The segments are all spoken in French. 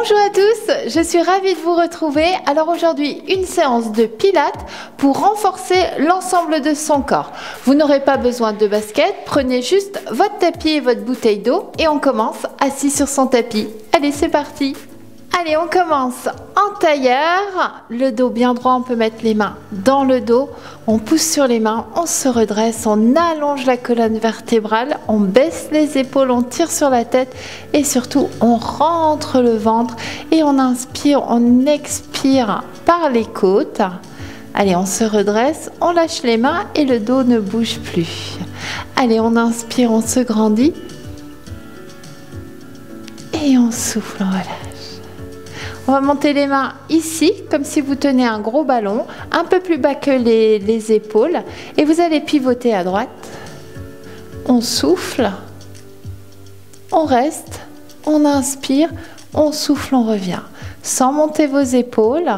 Bonjour à tous, je suis ravie de vous retrouver. Alors aujourd'hui, une séance de pilates pour renforcer l'ensemble de son corps. Vous n'aurez pas besoin de basket, prenez juste votre tapis et votre bouteille d'eau et on commence assis sur son tapis. Allez, c'est parti. Allez, on commence en tailleur, le dos bien droit, on peut mettre les mains dans le dos, on pousse sur les mains, on se redresse, on allonge la colonne vertébrale, on baisse les épaules, on tire sur la tête et surtout on rentre le ventre et on inspire, on expire par les côtes. Allez, on se redresse, on lâche les mains et le dos ne bouge plus. Allez, on inspire, on se grandit et on souffle, on relâche. On va monter les mains ici, comme si vous tenez un gros ballon, un peu plus bas que les épaules. Et vous allez pivoter à droite. On souffle. On reste. On inspire. On souffle, on revient. Sans monter vos épaules.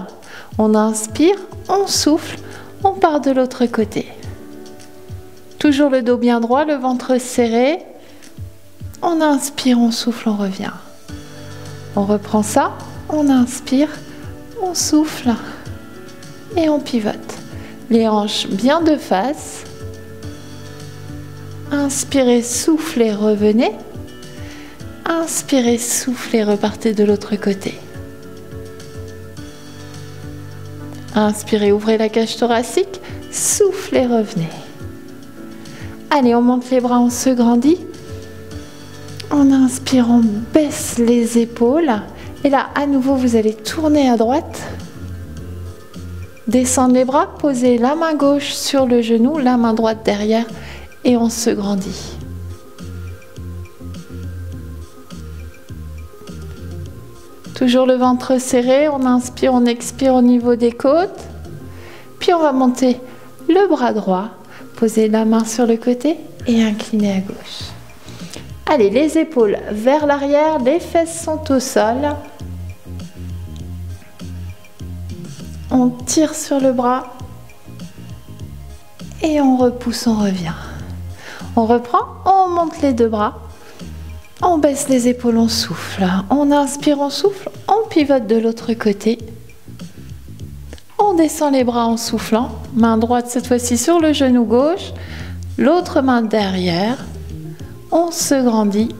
On inspire. On souffle. On part de l'autre côté. Toujours le dos bien droit, le ventre serré. On inspire, on souffle, on revient. On reprend ça. On inspire, on souffle et on pivote. Les hanches bien de face. Inspirez, soufflez, revenez. Inspirez, soufflez, repartez de l'autre côté. Inspirez, ouvrez la cage thoracique. Soufflez, revenez. Allez, on monte les bras, on se grandit. On inspire, on baisse les épaules. Et là, à nouveau, vous allez tourner à droite, descendre les bras, poser la main gauche sur le genou, la main droite derrière et on se grandit. Toujours le ventre serré, on inspire, on expire au niveau des côtes. Puis on va monter le bras droit, poser la main sur le côté et incliner à gauche. Allez, les épaules vers l'arrière, les fesses sont au sol. On tire sur le bras et on repousse, on revient. On reprend, on monte les deux bras. On baisse les épaules, on souffle. On inspire, on souffle, on pivote de l'autre côté. On descend les bras en soufflant. Main droite cette fois-ci sur le genou gauche. L'autre main derrière. On se grandit.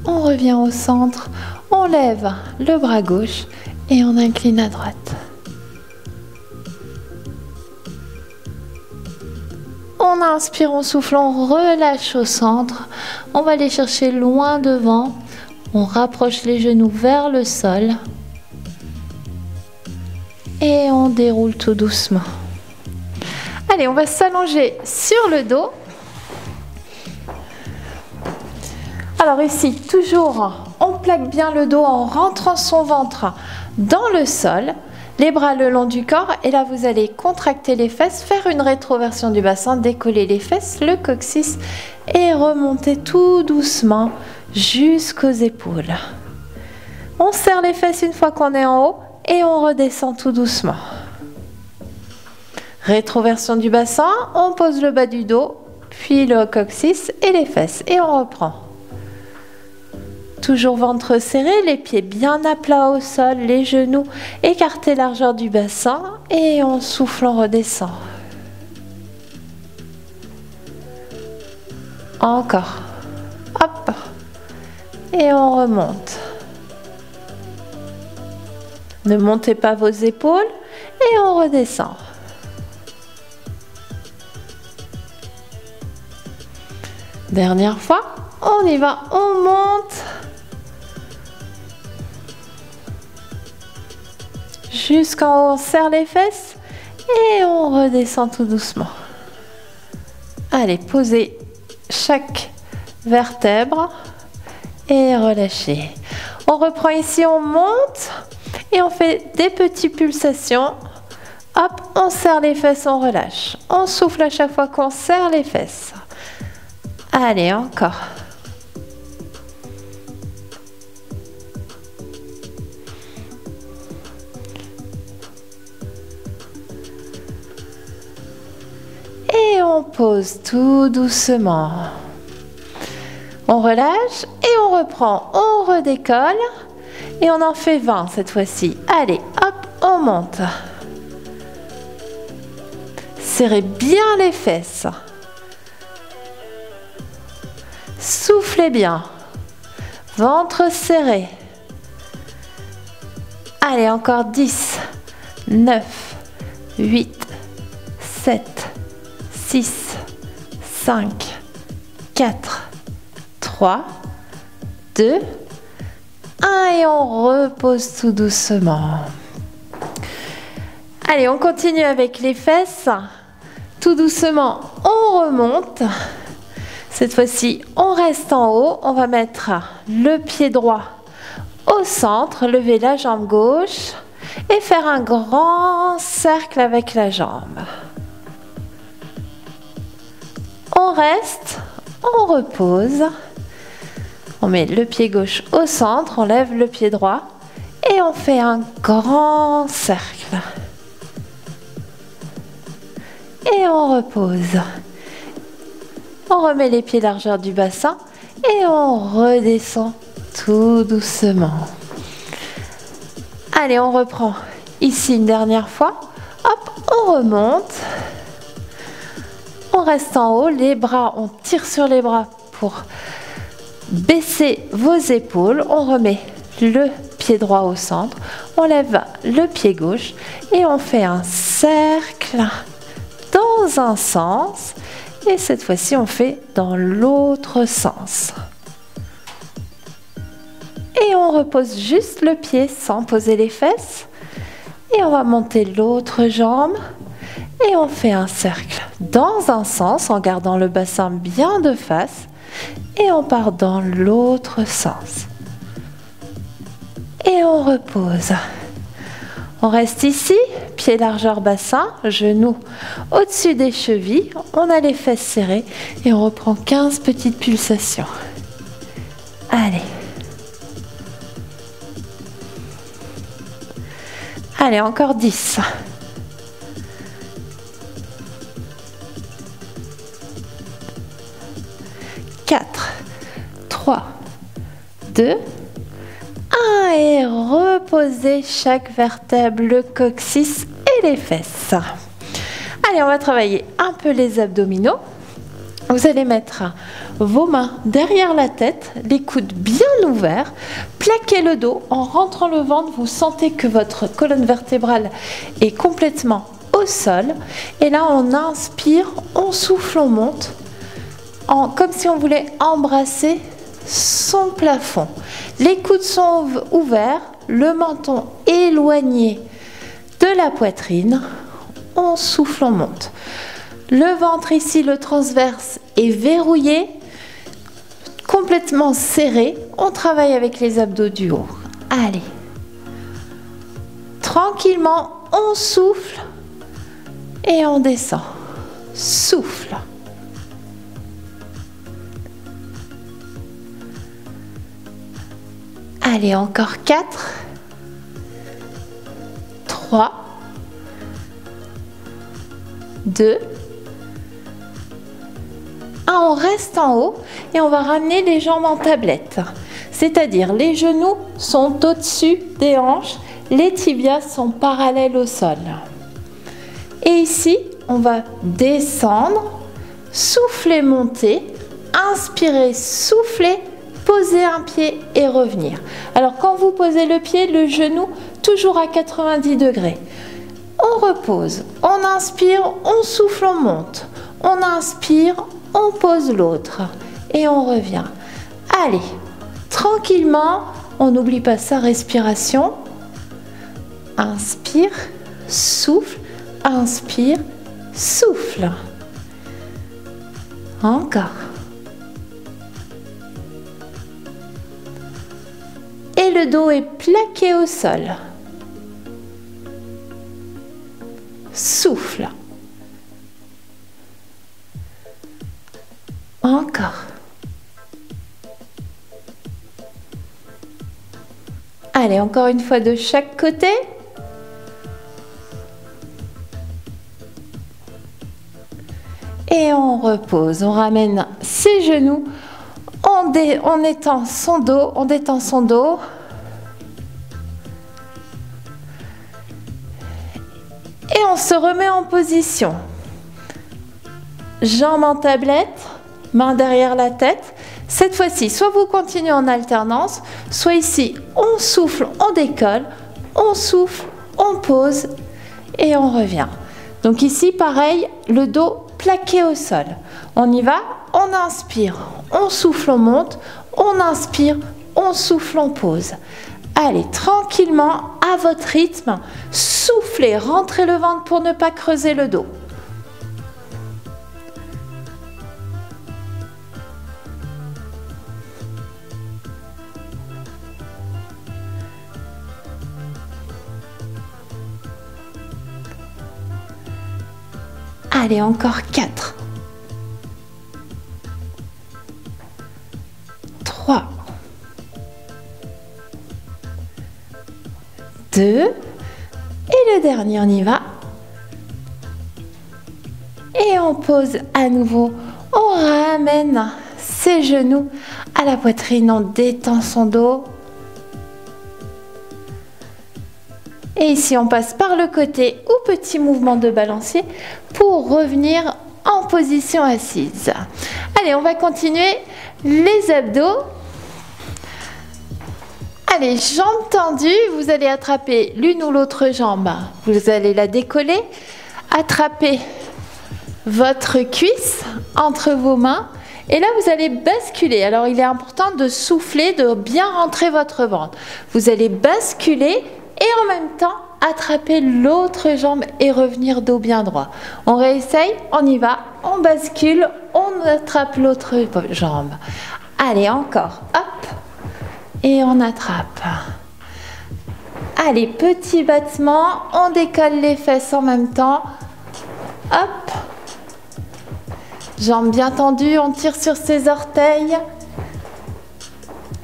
On revient au centre. On lève le bras gauche et on incline à droite. On inspire, on souffle, on relâche au centre. On va aller chercher loin devant. On rapproche les genoux vers le sol. Et on déroule tout doucement. Allez, on va s'allonger sur le dos. Alors ici, toujours, on plaque bien le dos en rentrant son ventre dans le sol. Les bras le long du corps. Et là, vous allez contracter les fesses, faire une rétroversion du bassin, décoller les fesses, le coccyx et remonter tout doucement jusqu'aux épaules. On serre les fesses une fois qu'on est en haut et on redescend tout doucement. Rétroversion du bassin, on pose le bas du dos, puis le coccyx et les fesses. Et on reprend. Toujours ventre serré, les pieds bien à plat au sol, les genoux écartés largeur du bassin. Et on souffle, on redescend. Encore. Hop. Et on remonte. Ne montez pas vos épaules et on redescend. Dernière fois, on y va, on monte jusqu'en haut, on serre les fesses et on redescend tout doucement. Allez, posez chaque vertèbre et relâchez. On reprend ici, on monte et on fait des petites pulsations. Hop, on serre les fesses, on relâche. On souffle à chaque fois qu'on serre les fesses. Allez, encore. Et on pose tout doucement. On On relâche et on reprend, on redécolle et on en fait 20 cette fois-ci. Allez, hop, on monte. Serrez bien les fesses. Soufflez bien. Ventre serré. Allez, encore 10, 9, 8, 7, 6, 5, 4, 3, 2, 1 et on repose tout doucement. Allez, on continue avec les fesses. Tout doucement, on remonte. Cette fois-ci, on reste en haut. On va mettre le pied droit au centre, lever la jambe gauche et faire un grand cercle avec la jambe. On reste, on repose. On met le pied gauche au centre, on lève le pied droit et on fait un grand cercle. Et on repose. On remet les pieds largeur du bassin et on redescend tout doucement. Allez, on reprend ici une dernière fois. Hop, on remonte. On reste en haut, les bras, on tire sur les bras pour baisser vos épaules. On remet le pied droit au centre. On lève le pied gauche et on fait un cercle dans un sens. Et cette fois-ci, on fait dans l'autre sens. Et on repose juste le pied sans poser les fesses. Et on va monter l'autre jambe. Et on fait un cercle dans un sens en gardant le bassin bien de face. Et on part dans l'autre sens. Et on repose. On reste ici, pied largeur bassin, genoux au-dessus des chevilles. On a les fesses serrées et on reprend 15 petites pulsations. Allez. Allez, encore 10. 4, 3, 2, 1 et reposez chaque vertèbre, le coccyx et les fesses. Allez, on va travailler un peu les abdominaux. Vous allez mettre vos mains derrière la tête, les coudes bien ouverts, plaquez le dos en rentrant le ventre. Vous sentez que votre colonne vertébrale est complètement au sol. Et là, on inspire, on souffle, on monte, comme si on voulait embrasser son plafond. Les coudes sont ouverts, le menton éloigné de la poitrine. On souffle, on monte. Le ventre ici, le transverse est verrouillé, complètement serré. On travaille avec les abdos du haut. Allez. Tranquillement, on souffle et on descend. Souffle. Allez, encore 4, 3, 2, 1. On reste en haut et on va ramener les jambes en tablette. C'est-à-dire les genoux sont au-dessus des hanches, les tibias sont parallèles au sol. Et ici, on va descendre, souffler, monter, inspirer, souffler, poser un pied et revenir. Alors quand vous posez le pied, le genou toujours à 90 degrés. On repose, on inspire, on souffle, on monte. On inspire, on pose l'autre et on revient. Allez, tranquillement, on n'oublie pas sa respiration. Inspire, souffle, inspire, souffle. Encore. Et le dos est plaqué au sol. Souffle. Encore. Allez, encore une fois de chaque côté. Et on repose. On ramène ses genoux. On On étend son dos, on détend son dos. Et on se remet en position. Jambes en tablette, main derrière la tête. Cette fois-ci, soit vous continuez en alternance, soit ici, on souffle, on décolle, on souffle, on pose et on revient. Donc ici, pareil, le dos plaqué au sol. On y va, on inspire, on souffle, on monte, on inspire, on souffle, on pose. Allez, tranquillement, à votre rythme, soufflez, rentrez le ventre pour ne pas creuser le dos. Allez, encore 4. 3. 2. Et le dernier, on y va. Et on pose à nouveau. On ramène ses genoux à la poitrine. On détend son dos. Et ici, on passe par le côté ou petit mouvement de balancier pour revenir en position assise. Allez, on va continuer les abdos. Allez, jambes tendues, vous allez attraper l'une ou l'autre jambe. Vous allez la décoller, attraper votre cuisse entre vos mains. Et là, vous allez basculer. Alors, il est important de souffler, de bien rentrer votre ventre. Vous allez basculer et en même temps, attraper l'autre jambe et revenir dos bien droit. On réessaye, on y va, on bascule, on attrape l'autre jambe. Allez, encore, hop, et on attrape. Allez, petit battement, on décolle les fesses en même temps. Hop. Jambes bien tendues, on tire sur ses orteils.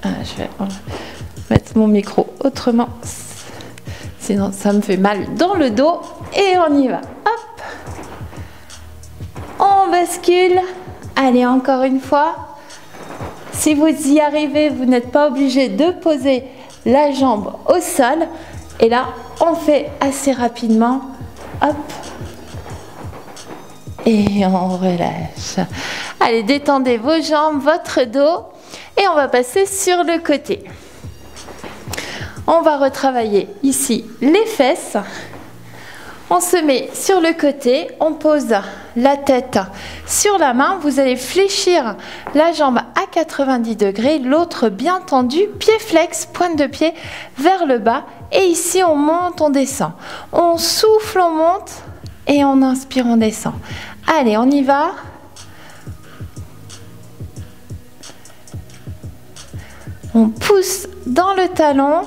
Je vais mettre mon micro autrement. Sinon, ça me fait mal dans le dos. Et on y va. Hop. On bascule. Allez, encore une fois. Si vous y arrivez, vous n'êtes pas obligé de poser la jambe au sol. Et là, on fait assez rapidement. Hop. Et on relâche. Allez, détendez vos jambes, votre dos. Et on va passer sur le côté. On va retravailler ici les fesses. On se met sur le côté, on pose la tête sur la main. Vous allez fléchir la jambe à 90 degrés, l'autre bien tendue, pied flex, pointe de pied vers le bas. Et ici, on monte, on descend. On souffle, on monte et on inspire, on descend. Allez, on y va. On pousse dans le talon.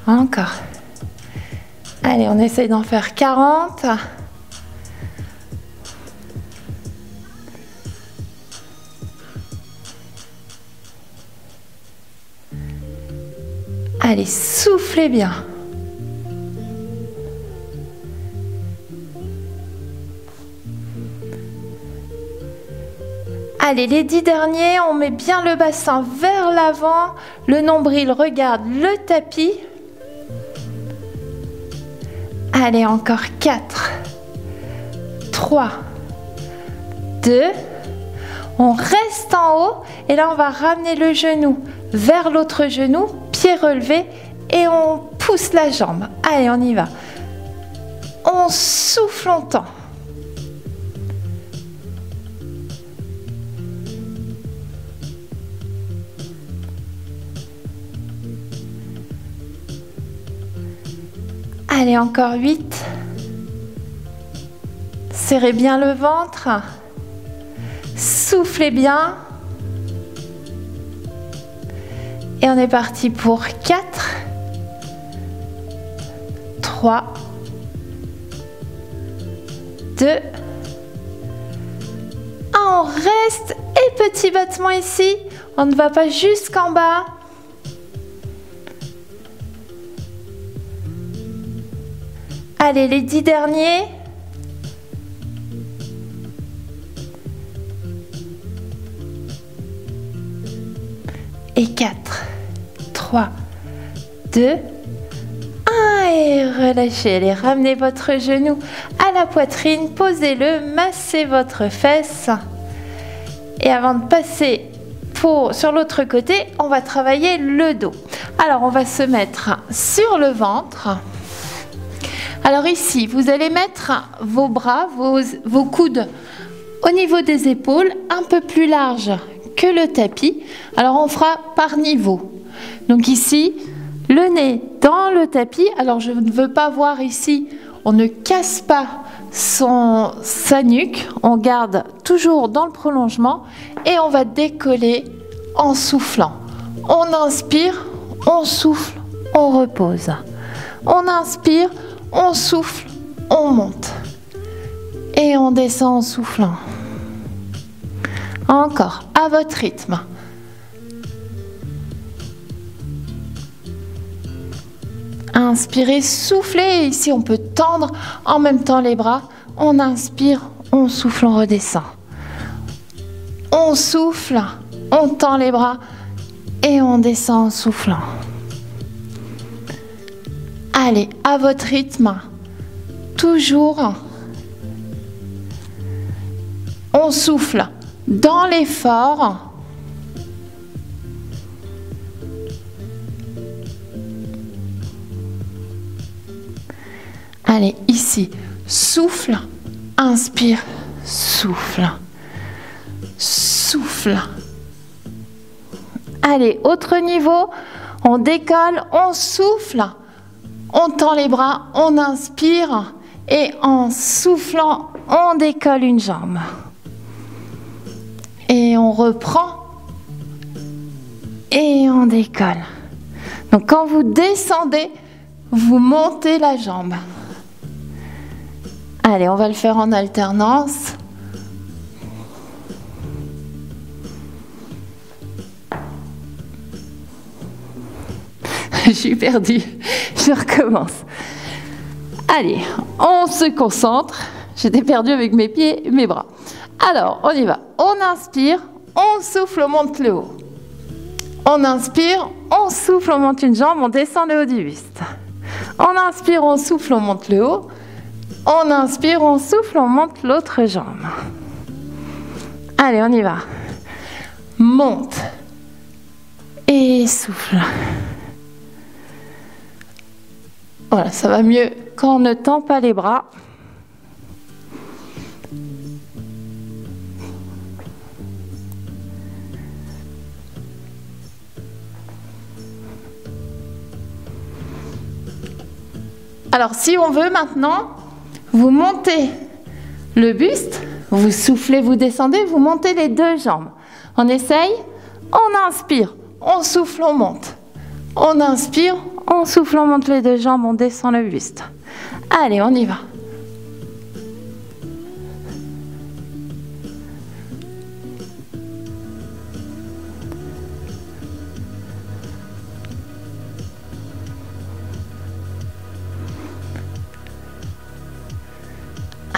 Encore. Allez, on essaye d'en faire 40. Allez, soufflez bien. Allez, les 10 derniers, on met bien le bassin vers l'avant, le nombril regarde le tapis. Allez, encore 4, 3, 2, on reste en haut et là on va ramener le genou vers l'autre genou, pied relevé et on pousse la jambe. Allez, on y va. On souffle longtemps. Allez, encore 8. Serrez bien le ventre. Soufflez bien. Et on est parti pour 4, 3, 2, 1. On reste et petit battement ici. On ne va pas jusqu'en bas. Allez, les 10 derniers. et 4, 3, 2, 1 et relâchez. Allez, ramenez votre genou à la poitrine, posez-le, massez votre fesse. Et avant de passer sur l'autre côté, on va travailler le dos. Alors, on va se mettre sur le ventre. Alors ici, vous allez mettre vos bras, vos coudes au niveau des épaules, un peu plus large que le tapis. Alors, on fera par niveau. Donc ici, le nez dans le tapis. Alors, je ne veux pas voir ici, on ne casse pas sa nuque. On garde toujours dans le prolongement et on va décoller en soufflant. On inspire, on souffle, on repose. On inspire, on souffle, on monte. Et on descend en soufflant. Encore, à votre rythme. Inspirez, soufflez. Ici, on peut tendre en même temps les bras. On inspire, on souffle, on redescend. On souffle, on tend les bras et on descend en soufflant. Allez, à votre rythme. Toujours. On souffle dans l'effort. Allez, ici, souffle, inspire, souffle, souffle. Allez, autre niveau, on décolle, on souffle, on tend les bras, on inspire et en soufflant, on décolle une jambe. Et on reprend et on décolle. Donc quand vous descendez, vous montez la jambe. Allez, on va le faire en alternance. Je suis perdue. Je recommence. Allez, on se concentre. J'étais perdue avec mes pieds et mes bras. Alors, on y va. On inspire, on souffle, on monte le haut. On inspire, on souffle, on monte une jambe, on descend le haut du buste. On inspire, on souffle, on monte le haut. On inspire, on souffle, on monte l'autre jambe. Allez, on y va. Monte et souffle. Voilà, ça va mieux quand on ne tend pas les bras. Alors, si on veut maintenant, vous montez le buste, vous soufflez, vous descendez, vous montez les deux jambes. On essaye, on inspire, on souffle, on monte. On inspire, on souffle, on monte les deux jambes, on descend le buste. Allez, on y va.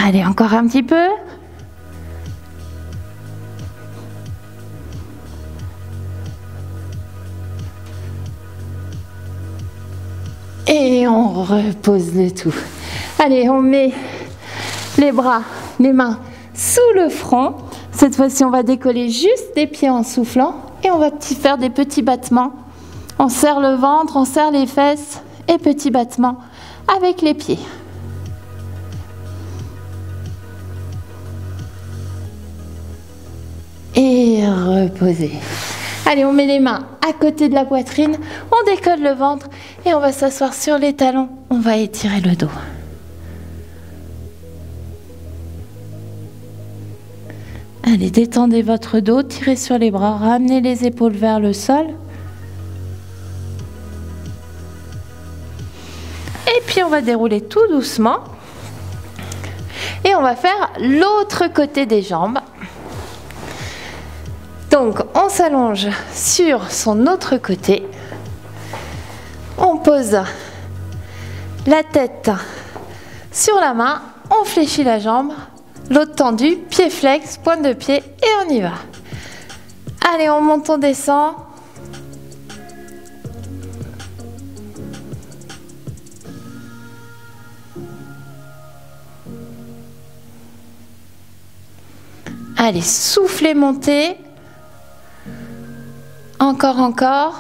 Allez, encore un petit peu. Et on repose le tout. Allez, on met les bras, les mains sous le front. Cette fois-ci, on va décoller juste des pieds en soufflant. Et on va faire des petits battements. On serre le ventre, on serre les fesses. Et petits battements avec les pieds. Et reposer. Allez, on met les mains à côté de la poitrine, on décolle le ventre et on va s'asseoir sur les talons. On va étirer le dos. Allez, détendez votre dos, tirez sur les bras, ramenez les épaules vers le sol. Et puis on va dérouler tout doucement. Et on va faire l'autre côté des jambes. Donc, on s'allonge sur son autre côté. On pose la tête sur la main. On fléchit la jambe. L'autre tendue, pied flex, pointe de pied et on y va. Allez, on monte, on descend. Allez, soufflez, montez. Encore, encore.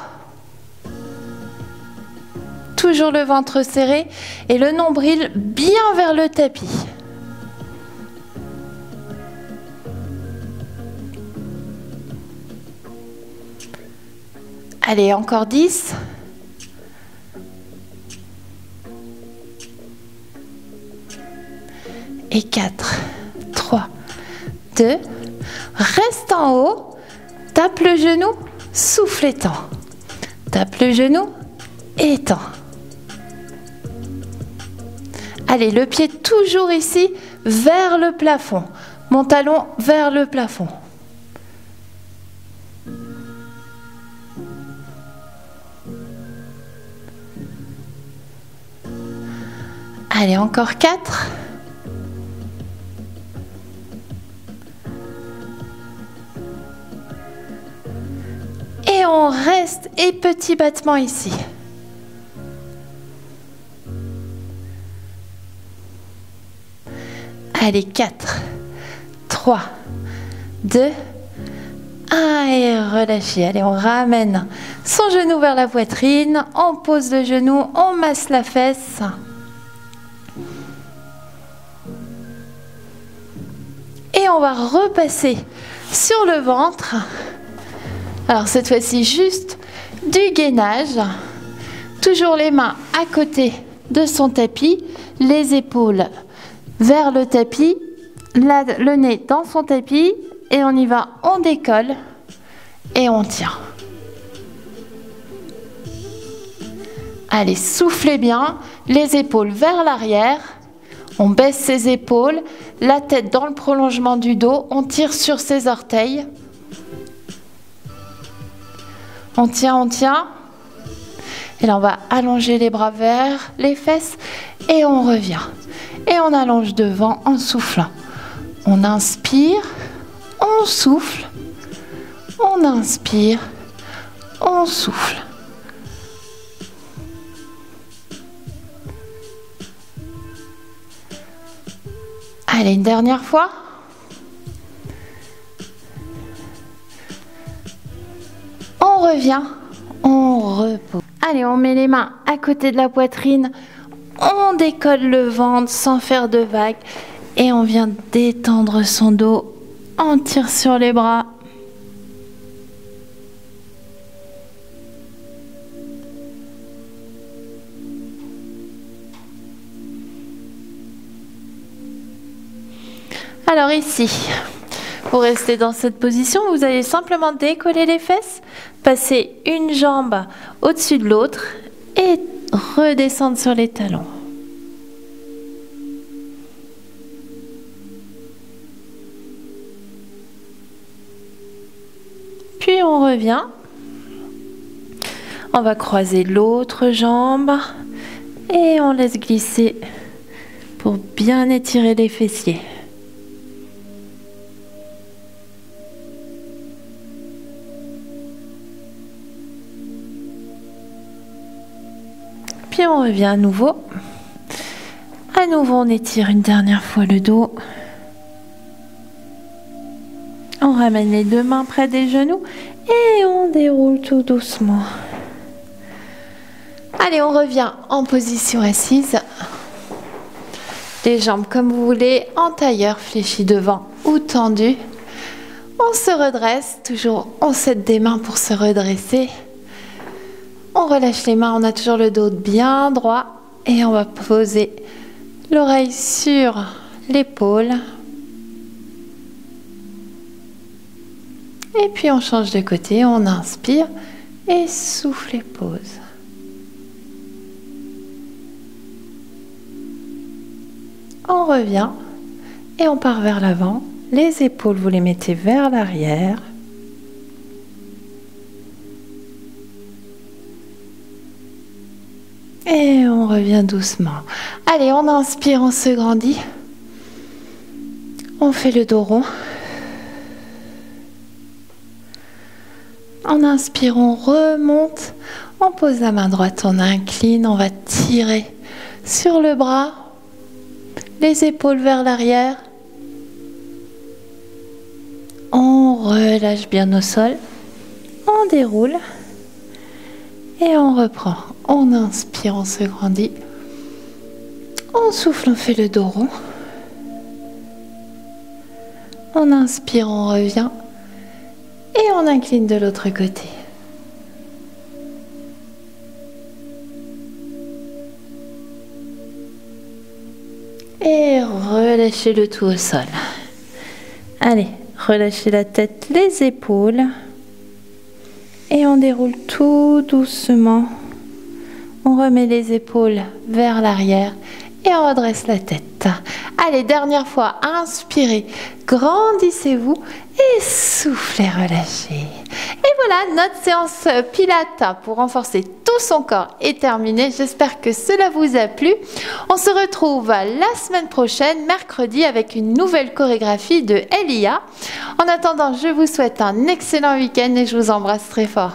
Toujours le ventre serré et le nombril bien vers le tapis. Allez, encore 10. Et 4, 3, 2. Reste en haut. Tape le genou, souffle, étend. Tape le genou, étend. Allez, le pied toujours ici, vers le plafond. Mon talon vers le plafond. Allez, encore 4. Et on reste, et petit battement ici. Allez, 4, 3, 2, 1 et relâchez. Allez, on ramène son genou vers la poitrine, on pose le genou, on masse la fesse. Et on va repasser sur le ventre. Alors cette fois-ci, juste du gainage. Toujours les mains à côté de son tapis, les épaules vers le tapis, le nez dans son tapis, et on y va, on décolle et on tient. Allez, soufflez bien, les épaules vers l'arrière, on baisse ses épaules, la tête dans le prolongement du dos, on tire sur ses orteils. On tient, on tient. Et là, on va allonger les bras vers les fesses et on revient. Et on allonge devant en soufflant. On inspire, on souffle, on inspire, on souffle. Allez, une dernière fois. On revient, on repose. Allez, on met les mains à côté de la poitrine. On décolle le ventre sans faire de vagues. Et on vient détendre son dos. On tire sur les bras. Alors ici, pour rester dans cette position, vous allez simplement décoller les fesses, passer une jambe au-dessus de l'autre et redescendre sur les talons. Puis on revient. On va croiser l'autre jambe et on laisse glisser pour bien étirer les fessiers. Puis on revient à nouveau. À nouveau, on étire une dernière fois le dos. On ramène les deux mains près des genoux et on déroule tout doucement. Allez, on revient en position assise. Les jambes comme vous voulez, en tailleur, fléchis devant ou tendu. On se redresse, toujours on s'aide des mains pour se redresser. On relâche les mains, on a toujours le dos bien droit et on va poser l'oreille sur l'épaule. Et puis on change de côté, on inspire et souffle et pose. On revient et on part vers l'avant. Les épaules, vous les mettez vers l'arrière. Et on revient doucement. Allez, on inspire, on se grandit. On fait le dos rond. On inspire, on remonte. On pose la main droite, on incline. On va tirer sur le bras. Les épaules vers l'arrière. on relâche bien nos sols. On déroule. Et on reprend. On inspire, on se grandit. On souffle, on fait le dos rond. On inspire, on revient. Et on incline de l'autre côté. Et relâchez le tout au sol. Allez, relâchez la tête, les épaules. Et on déroule tout doucement. On remet les épaules vers l'arrière et on redresse la tête. Allez, dernière fois, inspirez, grandissez-vous et soufflez, relâchez. Et voilà, notre séance Pilates pour renforcer tout son corps est terminée. J'espère que cela vous a plu. On se retrouve la semaine prochaine, mercredi, avec une nouvelle chorégraphie de Elia. En attendant, je vous souhaite un excellent week-end et je vous embrasse très fort.